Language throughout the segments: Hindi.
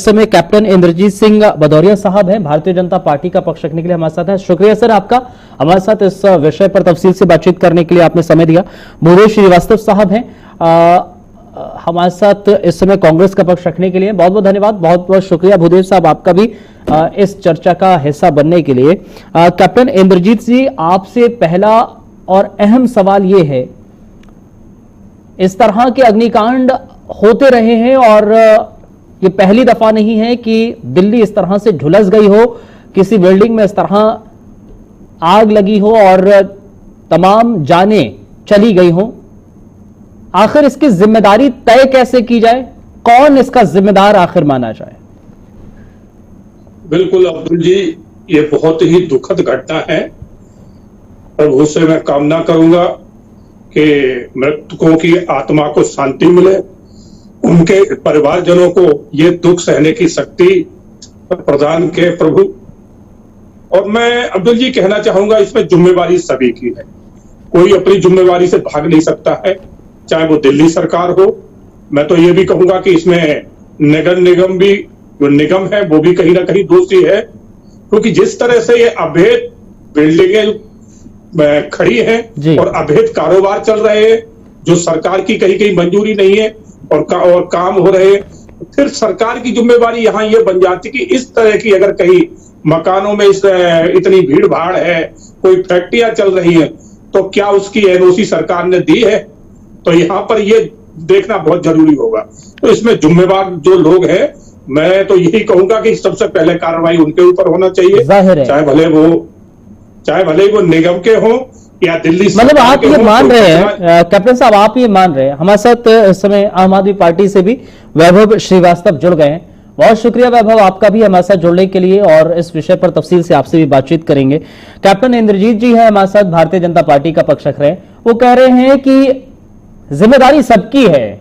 समय कैप्टन इंद्रजीत सिंह भदौरिया साहब हैं, भारतीय जनता पार्टी का पक्ष रखने के लिए हमारे साथ हैं। शुक्रिया सर आपका, हमारे साथ इस विषय पर तफसील से बातचीत करने के लिए आपने समय दिया। भूदेव श्रीवास्तव साहब हैं हमारे साथ इस समय कांग्रेस का पक्ष रखने के लिए। बहुत बहुत धन्यवाद, बहुत बहुत शुक्रिया भूदेव साहब आपका भी इस चर्चा का हिस्सा बनने के लिए। कैप्टन इंद्रजीत जी, आपसे पहला और अहम सवाल यह है, इस तरह के अग्निकांड होते रहे हैं और ये पहली दफा नहीं है कि दिल्ली इस तरह से झुलस गई हो, किसी बिल्डिंग में इस तरह आग लगी हो और तमाम जानें चली गई हो। आखिर इसकी जिम्मेदारी तय कैसे की जाए, कौन इसका जिम्मेदार आखिर माना जाए? बिल्कुल अब्दुल जी, ये बहुत ही दुखद घटना है। प्रभु से मैं कामना करूंगा कि मृतकों की आत्मा को शांति मिले, उनके परिवारजनों को ये दुख सहने की शक्ति प्रदान के प्रभु। और मैं अब्दुल जी कहना चाहूंगा, इसमें जिम्मेवारी सभी की है, कोई अपनी जिम्मेवारी से भाग नहीं सकता है, चाहे वो दिल्ली सरकार हो। मैं तो ये भी कहूंगा कि इसमें नगर निगम भी, जो निगम है वो भी कहीं ना कहीं दोषी है, क्योंकि जिस तरह से ये अवैध बिल्डिंगें खड़ी हैं और अवैध कारोबार चल रहे हैं, जो सरकार की कहीं कहीं मंजूरी नहीं है और काम हो रहे हैं, फिर सरकार की जिम्मेवारी यहाँ ये बन जाती कि इस तरह की अगर कहीं मकानों में इतनी भीड़ भाड़ है, कोई फैक्ट्रियां चल रही हैं, तो क्या उसकी एनओसी सरकार ने दी है? तो यहाँ पर ये देखना बहुत जरूरी होगा। तो इसमें जिम्मेवार जो लोग हैं, मैं तो यही कहूंगा कि सबसे पहले कार्रवाई उनके ऊपर होना चाहिए, चाहे भले वो निगम के हों या दिल्ली। मतलब आप ये मान रहे हैं कैप्टन साहब, आप ये मान रहे हैं, हमारे साथ इस समय आम आदमी पार्टी से भी वैभव श्रीवास्तव जुड़ गए हैं। बहुत शुक्रिया वैभव आपका भी हमारे साथ जुड़ने के लिए, और इस विषय पर तफसील से आपसे भी बातचीत करेंगे। कैप्टन इंद्रजीत जी है हमारे साथ, भारतीय जनता पार्टी का पक्ष रख रहे हैं। वो कह रहे हैं कि जिम्मेदारी सबकी है,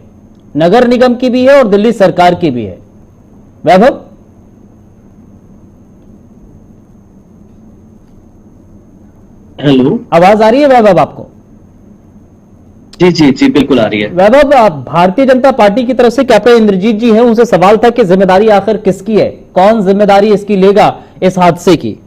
नगर निगम की भी है और दिल्ली सरकार की भी है। वैभव, हेलो, आवाज आ रही है वैभव आपको? जी जी जी बिल्कुल आ रही है। वैभव, भारतीय जनता पार्टी की तरफ से कैप्टन इंद्रजीत जी हैं, उनसे सवाल था कि जिम्मेदारी आखिर किसकी है, कौन जिम्मेदारी इसकी लेगा इस हादसे की?